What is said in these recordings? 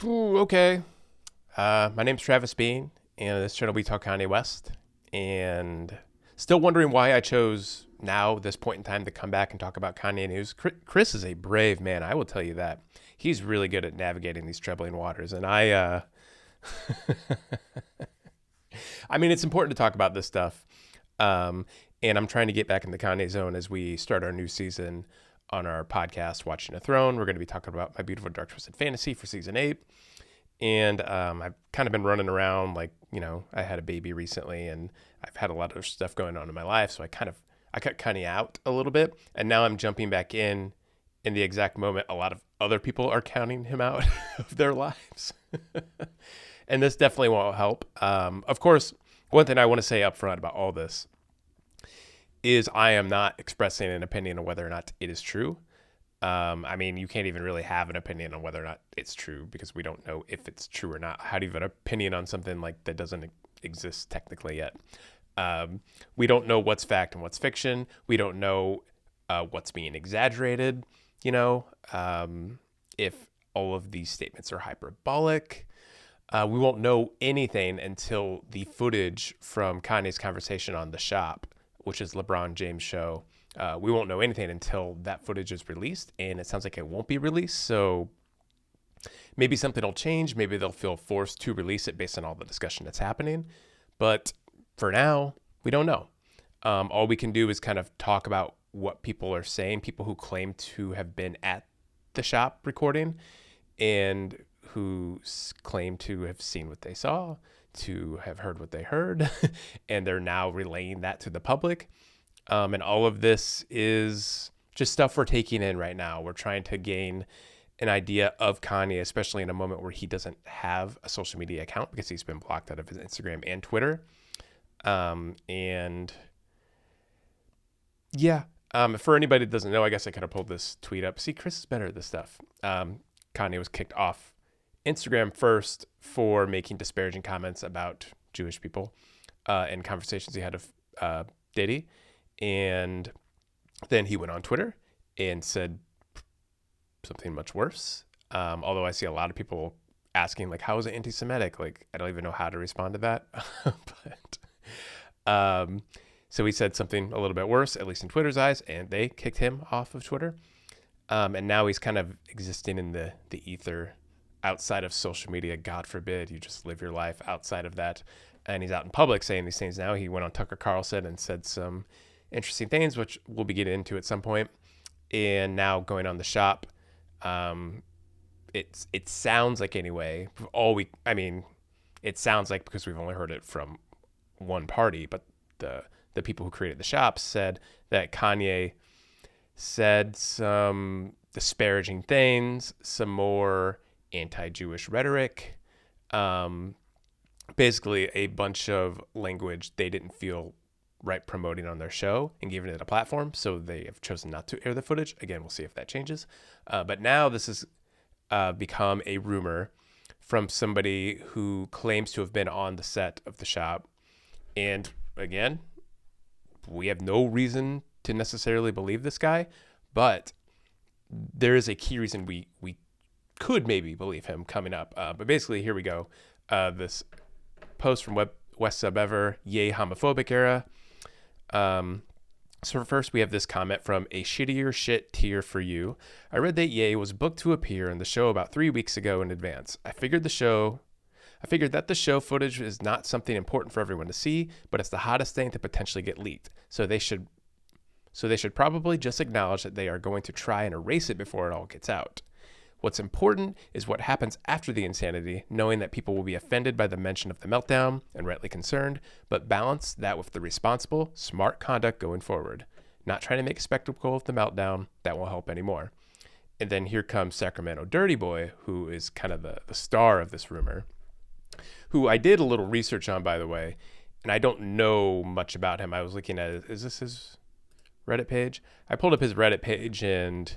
Okay. My name's Travis Bean, and on this channel we talk Kanye West. And still wondering why I chose now, this point in time, to come back and talk about Kanye news. Chris is a brave man, I will tell you that. He's really good at navigating these troubling waters. And I mean, it's important to talk about this stuff. And I'm trying to get back in the Kanye zone as we start our new season on our podcast, Watching a Throne. We're going to be talking about My Beautiful Dark Twisted Fantasy for season 8. And I've kind of been running around I had a baby recently and I've had a lot of stuff going on in my life. So I cut Kanye out a little bit. And now I'm jumping back in the exact moment a lot of other people are counting him out of their lives. And this definitely won't help. Of course, one thing I want to say up front about all this is I am not expressing an opinion on whether or not it is true. I mean, you can't even really have an opinion on whether or not it's true because we don't know if it's true or not. How do you have an opinion on something like that doesn't exist technically yet? We don't know what's fact and what's fiction. We don't know what's being exaggerated, if all of these statements are hyperbolic. We won't know anything until the footage from Kanye's conversation on The Shop, which is LeBron James' show. We won't know anything until that footage is released, and it sounds like it won't be released. So maybe something will change. Maybe they'll feel forced to release it based on all the discussion that's happening. But for now, we don't know. All we can do is kind of talk about what people are saying, people who claim to have been at the shop recording and who claim to have seen what they saw, to have heard what they heard, and they're now relaying that to the public. And all of this is just stuff we're taking in right now. We're trying to gain an idea of Kanye, especially in a moment where he doesn't have a social media account because he's been blocked out of his Instagram and Twitter. For anybody that doesn't know, I guess I could have pulled this tweet up. See, Chris is better at this stuff. Kanye was kicked off Instagram first for making disparaging comments about Jewish people in conversations he had with Diddy. And then he went on Twitter and said something much worse. Although I see a lot of people asking, how is it anti-Semitic? I don't even know how to respond to that. So he said something a little bit worse, at least in Twitter's eyes, and they kicked him off of Twitter. And now he's kind of existing in the ether outside of social media. God forbid you just live your life outside of that. And he's out in public saying these things now. He went on Tucker Carlson and said some interesting things, which we'll be getting into at some point. And now going on The Shop, it sounds like, anyway, it sounds like, because we've only heard it from one party, but the people who created The Shop said that Kanye said some disparaging things, some more anti-Jewish rhetoric, basically a bunch of language they didn't feel right promoting on their show and giving it a platform. So they have chosen not to air the footage. Again, we'll see if that changes. But now this has become a rumor from somebody who claims to have been on the set of The Shop. And again, we have no reason to necessarily believe this guy, but there is a key reason we could maybe believe him coming up. But basically, here we go. This post from West Sub Ever, yay homophobic era. So first we have this comment from A Shittier Shit Tier for You. I read that Ye was booked to appear in the show about 3 weeks ago in advance. I figured that the show footage is not something important for everyone to see, but it's the hottest thing to potentially get leaked. So they should probably just acknowledge that they are going to try and erase it before it all gets out. What's important is what happens after the insanity, knowing that people will be offended by the mention of the meltdown and rightly concerned, but balance that with the responsible, smart conduct going forward. Not trying to make a spectacle of the meltdown, that won't help anymore. And then here comes Sacramento Dirty Boy, who is kind of the star of this rumor, who I did a little research on, by the way, and I don't know much about him. I was looking at, is this his Reddit page? I pulled up his Reddit page, and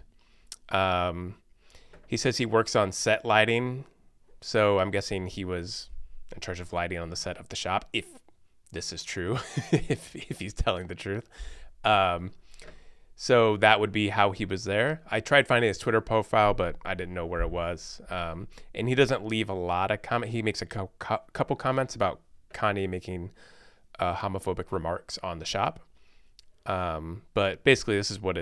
he says he works on set lighting, so I'm guessing he was in charge of lighting on the set of The Shop, if this is true, if he's telling the truth. So that would be how he was there. I tried finding his Twitter profile, but I didn't know where it was. And he doesn't leave a lot of comment. He makes a couple comments about Kanye making homophobic remarks on the shop. But basically, this is what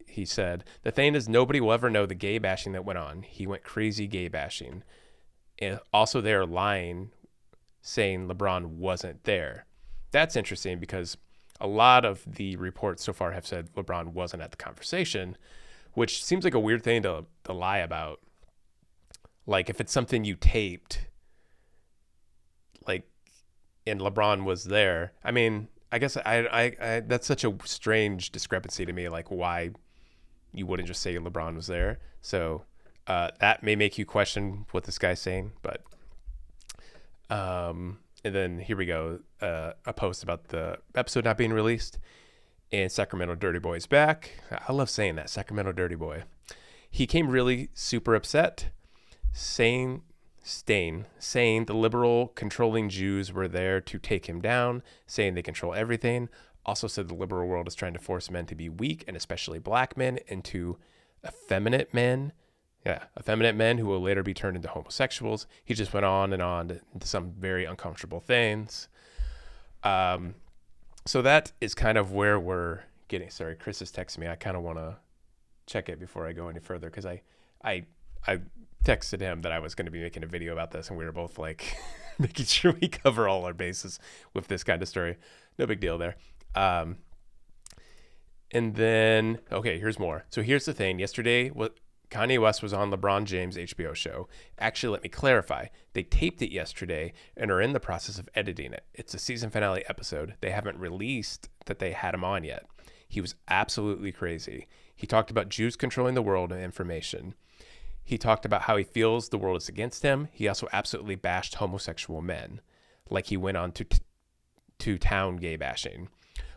he said. The thing is, nobody will ever know the gay bashing that went on. He went crazy gay bashing. And also, they're lying, saying LeBron wasn't there. That's interesting because a lot of the reports so far have said LeBron wasn't at the conversation, which seems like a weird thing to lie about. Like if it's something you taped, like, and LeBron was there. I mean, I guess I that's such a strange discrepancy to me. Like why you wouldn't just say LeBron was there. So that may make you question what this guy's saying, but and then here we go, a post about the episode not being released. And Sacramento Dirty Boy's back. I love saying that, Sacramento Dirty Boy. He came really super upset, saying the liberal controlling Jews were there to take him down, saying they control everything. Also said the liberal world is trying to force men to be weak, and especially black men, into effeminate men. Yeah, effeminate men who will later be turned into homosexuals. He just went on and on into some very uncomfortable things. So that is kind of where we're getting. Sorry, Chris is texting me. I kind of want to check it before I go any further because I texted him that I was going to be making a video about this, and we were both like making sure we cover all our bases with this kind of story. No big deal there. And then, okay, here's more. So here's the thing. Yesterday, Kanye West was on LeBron James' HBO show. Actually, let me clarify. They taped it yesterday and are in the process of editing it. It's a season finale episode. They haven't released that they had him on yet. He was absolutely crazy. He talked about Jews controlling the world and information. He talked about how he feels the world is against him. He also absolutely bashed homosexual men, like he went on to town gay bashing.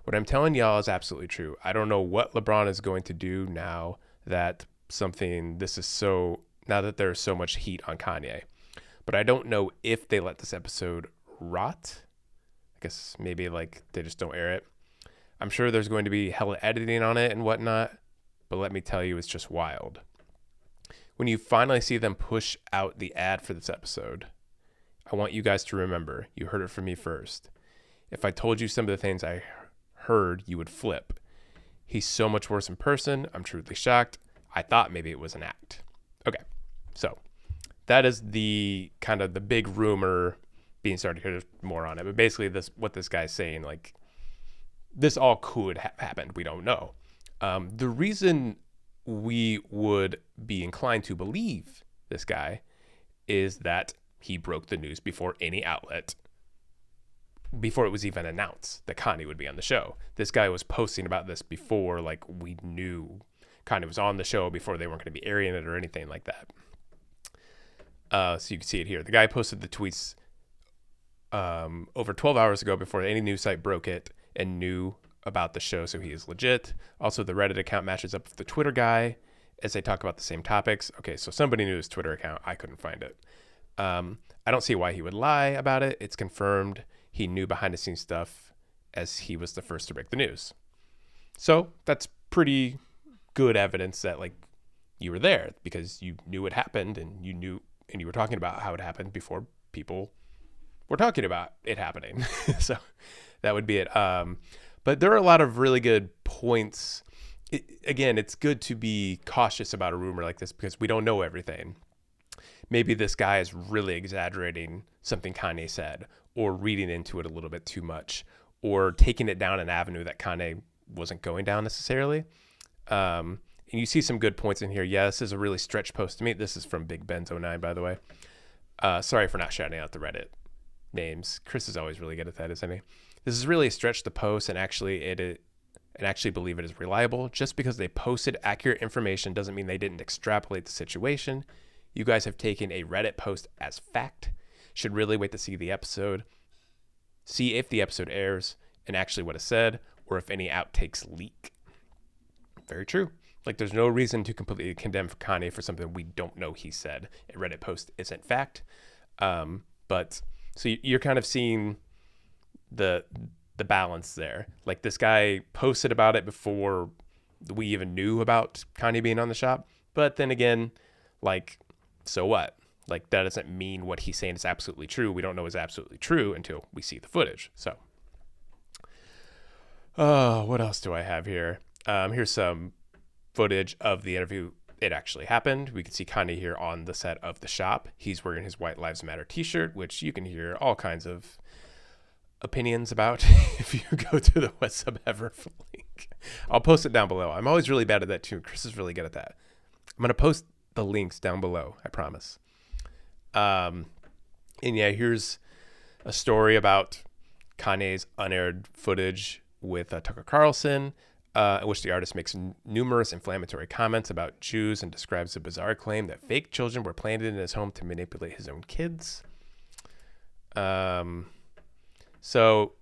What I'm telling y'all is absolutely true. I don't know what LeBron is going to do now that now that there's so much heat on Kanye. But I don't know if they let this episode rot. I guess maybe like they just don't air it. I'm sure there's going to be hella editing on it and whatnot, but let me tell you, it's just wild. When you finally see them push out the ad for this episode, I want you guys to remember, you heard it from me first. If I told you some of the things I heard, you would flip. He's so much worse in person. I'm truly shocked. I thought maybe it was an act. Okay, so that is the kind of the big rumor being started. Here's more on it, but basically what this guy's saying, like this all could have happened. We don't know. The reason we would be inclined to believe this guy is that he broke the news before any outlet, before it was even announced that Kanye would be on the show. This guy was posting about this before, like we knew Kanye was on the show, before they weren't going to be airing it or anything like that. So you can see it here. The guy posted the tweets over 12 hours ago before any news site broke it and knew about the show, so he is legit. Also, the Reddit account matches up with the Twitter guy as they talk about the same topics. Okay, so somebody knew his Twitter account. I couldn't find it. I don't see why he would lie about it. It's confirmed he knew behind the scenes stuff as he was the first to break the news. So that's pretty good evidence that like you were there because you knew it happened and you were talking about how it happened before people were talking about it happening. So that would be it. But there are a lot of really good points. Again, it's good to be cautious about a rumor like this because we don't know everything. Maybe this guy is really exaggerating something Kanye said, or reading into it a little bit too much, or taking it down an avenue that Kanye wasn't going down necessarily. And you see some good points in here. Yeah, this is a really stretched post to me. This is from Big Ben's 09, by the way. Sorry for not shouting out the Reddit names. Chris is always really good at that, isn't he? This is really a stretch to post and actually believe it is reliable. Just because they posted accurate information doesn't mean they didn't extrapolate the situation. You guys have taken a Reddit post as fact. Should really wait to see the episode. See if the episode airs and actually what is said, or if any outtakes leak. Very true. Like there's no reason to completely condemn Kanye for something we don't know he said. A Reddit post isn't fact. But so you're kind of seeing the balance there. Like this guy posted about it before we even knew about Kanye being on the shop. But then again, like, so what? Like, that doesn't mean what he's saying is absolutely true. We don't know is absolutely true until we see the footage. So, what else do I have here? Here's some footage of the interview. It actually happened. We can see Kanye here on the set of the shop. He's wearing his White Lives Matter t-shirt, which you can hear all kinds of opinions about if you go to the West Sub Ever link. I'll post it down below. I'm always really bad at that too. Chris is really good at that. I'm going to post the links down below, I promise. And yeah, here's a story about Kanye's unaired footage with Tucker Carlson, in which the artist makes numerous inflammatory comments about Jews and describes the bizarre claim that fake children were planted in his home to manipulate his own kids. So,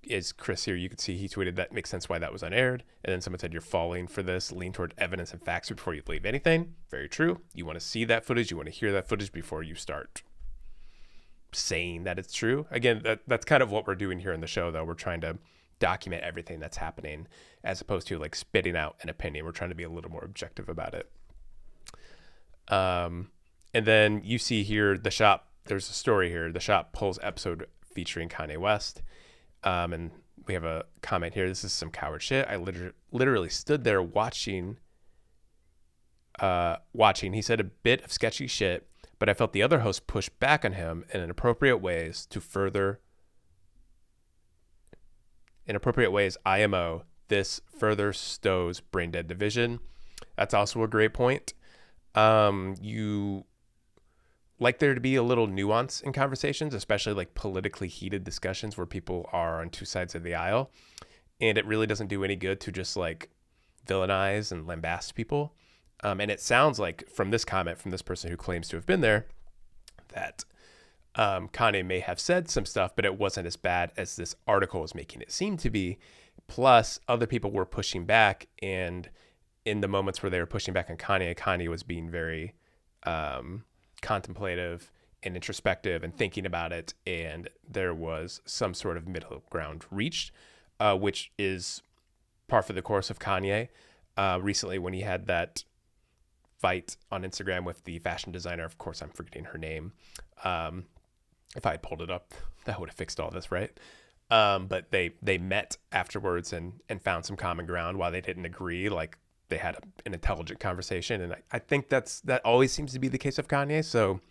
as Chris here, you can see he tweeted that makes sense why that was unaired. And then someone said, you're falling for this. Lean toward evidence and facts before you believe anything. Very true. You want to see that footage. You want to hear that footage before you start saying that it's true. Again, that's kind of what we're doing here in the show, though. We're trying to document everything that's happening as opposed to like spitting out an opinion. We're trying to be a little more objective about it. And then you see here the shop. There's a story here. The shop pulls episode featuring Kanye West. And we have a comment here. This is some coward shit. I literally stood there watching. He said a bit of sketchy shit, but I felt the other host push back on him in inappropriate ways. IMO. This further stows brain dead division. That's also a great point. You like there to be a little nuance in conversations, especially like politically heated discussions where people are on two sides of the aisle. And it really doesn't do any good to just like villainize and lambast people. And it sounds like from this comment from this person who claims to have been there that Kanye may have said some stuff, but it wasn't as bad as this article was making it seem to be. Plus, other people were pushing back. And in the moments where they were pushing back on Kanye was being very contemplative and introspective and thinking about it, and there was some sort of middle ground reached, which is par for the course of Kanye. Recently, when he had that fight on Instagram with the fashion designer, of course, I'm forgetting her name. If I had pulled it up, that would have fixed all this, right? But they met afterwards and found some common ground. While they didn't agree, like, they had an intelligent conversation. And I think that always seems to be the case of Kanye. So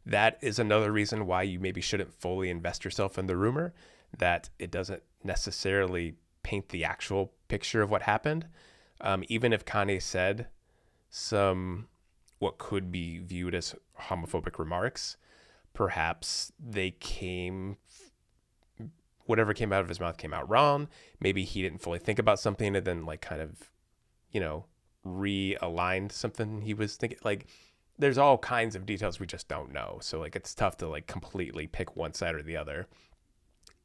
that is another reason why you maybe shouldn't fully invest yourself in the rumor, that it doesn't necessarily paint the actual picture of what happened. Even if Kanye said some what could be viewed as homophobic remarks, perhaps whatever came out of his mouth came out wrong. Maybe he didn't fully think about something and then like kind of, realigned something he was thinking. Like, there's all kinds of details we just don't know. So like, it's tough to like completely pick one side or the other.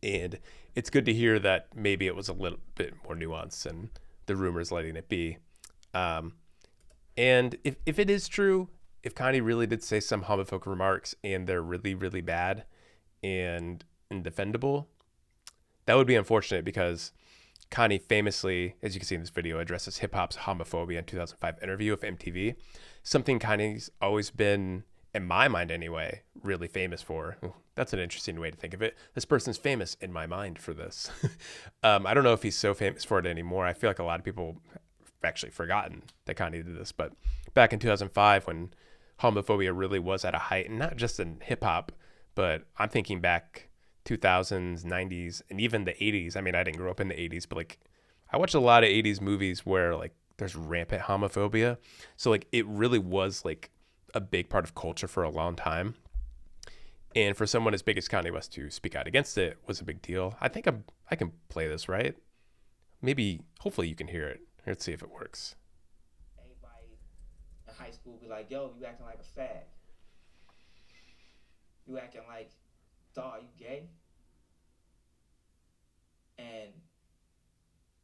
And it's good to hear that maybe it was a little bit more nuanced and the rumors letting it be. And if it is true, if Kanye really did say some homophobic remarks and they're really, really bad and indefendable, that would be unfortunate, because Kanye famously, as you can see in this video, addresses hip-hop's homophobia in 2005 interview with MTV, something Kanye's always been, in my mind anyway, really famous for. That's an interesting way to think of it. This person's famous in my mind for this. I don't know if he's so famous for it anymore. I feel like a lot of people have actually forgotten that Kanye did this. But back in 2005, when homophobia really was at a height, and not just in hip-hop, but I'm thinking back 2000s, 90s, and even the 80s. I mean, I didn't grow up in the 80s, but like, I watched a lot of 80s movies where like there's rampant homophobia. So like, it really was like a big part of culture for a long time. And for someone as big as Kanye West to speak out against it was a big deal. I think I can play this, right? Maybe, hopefully you can hear it. Let's see if it works. Everybody in high school be like, yo, you acting like a fag. You acting like, dawg, you gay? And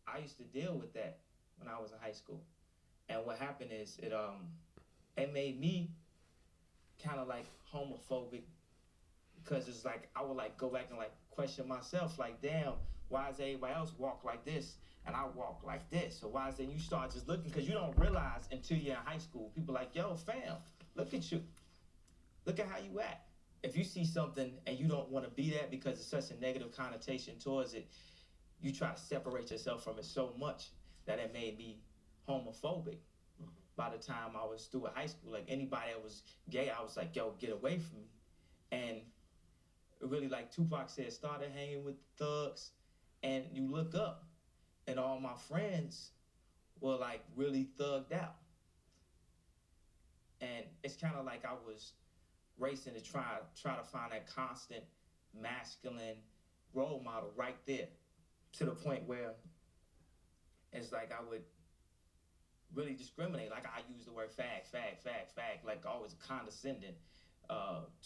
I used to deal with that when I was in high school. And what happened is it made me kind of like homophobic because it's like I would like go back and like question myself, like, damn, why does everybody else walk like this and I walk like this? So why is it you start just looking, because you don't realize until you're in high school, people like, yo, fam, look at you, look at how you act. If you see something and you don't want to be that because it's such a negative connotation towards it, you try to separate yourself from it so much that it made me homophobic. By the time I was through high school, like anybody that was gay, I was like, yo, get away from me. And really, like Tupac said, started hanging with thugs, and you look up, and all my friends were like really thugged out. And it's kind of like I was racing to try to find that constant masculine role model right there, to the point where it's like I would really discriminate. Like I use the word fag, like always condescending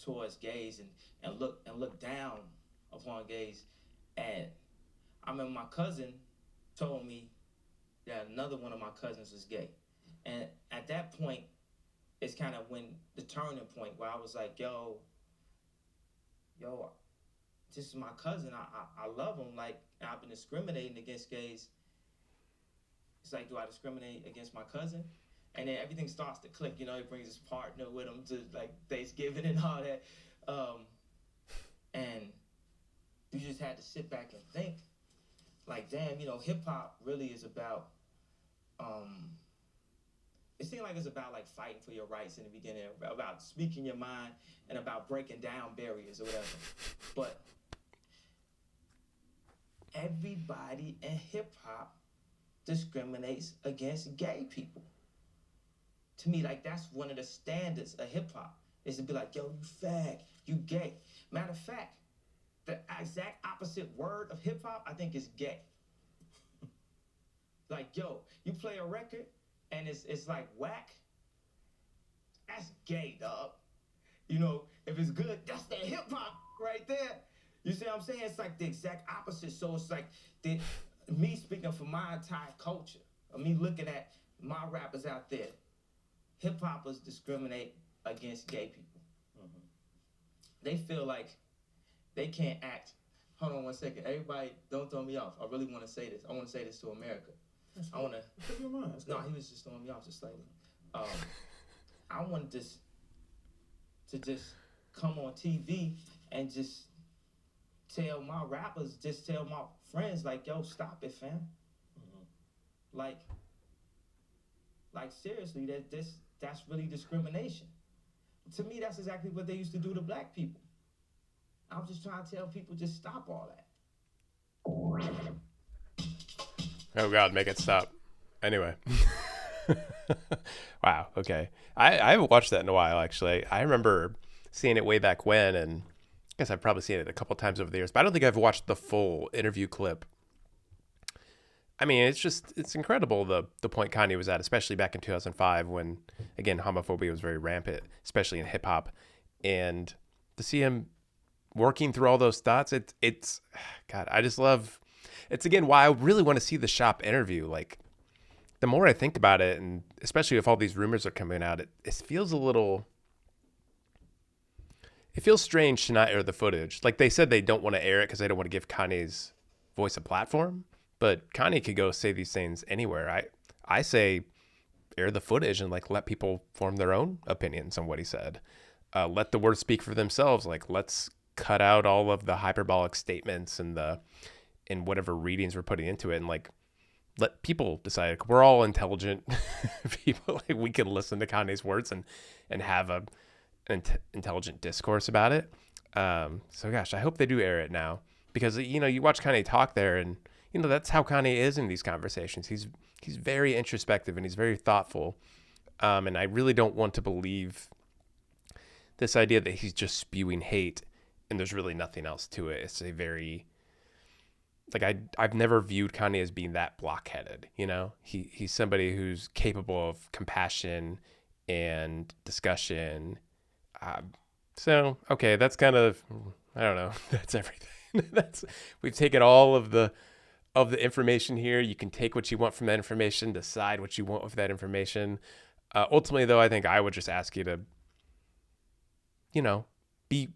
towards gays, and look down upon gays. And I remember my cousin told me that another one of my cousins was gay, and at that point, it's kind of when the turning point where I was like, yo, this is my cousin. I love him. Like I've been discriminating against gays. It's like, do I discriminate against my cousin? And then everything starts to click. You know, he brings his partner with him to like Thanksgiving and all that. And you just had to sit back and think, like, damn, you know, hip hop really is about. It seemed like it's about like fighting for your rights in the beginning, about speaking your mind and about breaking down barriers or whatever. But everybody in hip hop discriminates against gay people. To me, like that's one of the standards of hip hop, is to be like, yo, you fag, you gay. Matter of fact, the exact opposite word of hip hop, I think, is gay. Like, yo, you play a record and it's like whack, that's gay, dog. You know, if it's good, that's that hip hop right there. You see what I'm saying? It's like the exact opposite. So it's like me speaking for my entire culture, or me looking at my rappers out there, hip hoppers discriminate against gay people. Mm-hmm. They feel like they can't act. Hold on one second. Everybody, don't throw me off. I really want to say this. I want to say this to America. I want to. No, he was just throwing me off just slightly. I wanted this to just come on TV and just tell my rappers, just tell my friends, like, yo, stop it, fam. Mm-hmm. Like seriously, that's really discrimination. To me, that's exactly what they used to do to black people. I'm just trying to tell people, just stop all that. Oh God, make it stop. Anyway. Wow. Okay. I haven't watched that in a while, actually. I remember seeing it way back when, and I guess I've probably seen it a couple times over the years, but I don't think I've watched the full interview clip. I mean, it's incredible the point Kanye was at, especially back in 2005 when, again, homophobia was very rampant, especially in hip hop. And to see him working through all those thoughts, it's God, I just love, it's again why I really want to see the shop interview. Like, the more I think about it, and especially if all these rumors are coming out, it feels it feels strange to not air the footage. Like, they said they don't want to air it because they don't want to give Kanye's voice a platform, but Kanye could go say these things anywhere. I say air the footage and like let people form their own opinions on what he said. Let the words speak for themselves. Like, let's cut out all of the hyperbolic statements and whatever readings we're putting into it, and like let people decide. Like, we're all intelligent people. Like, we can listen to Kanye's words and have an intelligent discourse about it. So gosh, I hope they do air it now, because you know, you watch Kanye talk there, and you know, that's how Kanye is in these conversations. He's very introspective and he's very thoughtful. And I really don't want to believe this idea that he's just spewing hate and there's really nothing else to it. It's a very, like, I've never viewed Kanye as being that blockheaded. You know, he's somebody who's capable of compassion and discussion. So, okay, that's kind of, I don't know. That's everything. We've taken all of the information here. You can take what you want from that information, decide what you want with that information. Ultimately, though, I think I would just ask you to, you know, be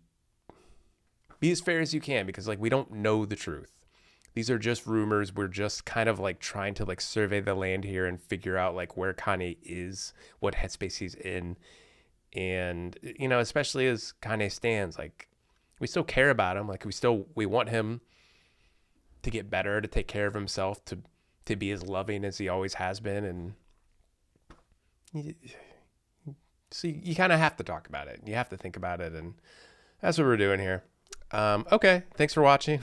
be as fair as you can, because like we don't know the truth. These are just rumors. We're just kind of like trying to like survey the land here and figure out like where Kanye is, what headspace he's in. And, you know, especially as Kanye stands, like we still care about him. Like we want him to get better, to take care of himself, to be as loving as he always has been. And so you kind of have to talk about it. You have to think about it. And that's what we're doing here. Okay. Thanks for watching.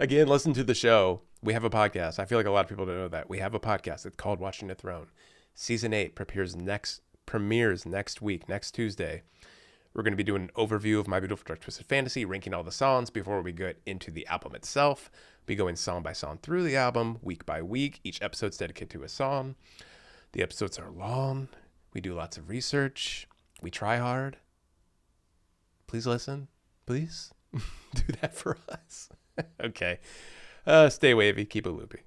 Again, listen to the show. We have a podcast. I feel like a lot of people don't know that. We have a podcast. It's called Watching the Throne. Season 8 premieres next week, next Tuesday. We're going to be doing an overview of My Beautiful Dark Twisted Fantasy, ranking all the songs before we get into the album itself. We'll be going song by song through the album, week by week. Each episode's dedicated to a song. The episodes are long. We do lots of research. We try hard. Please listen. Please do that for us. Okay. Stay wavy. Keep it loopy.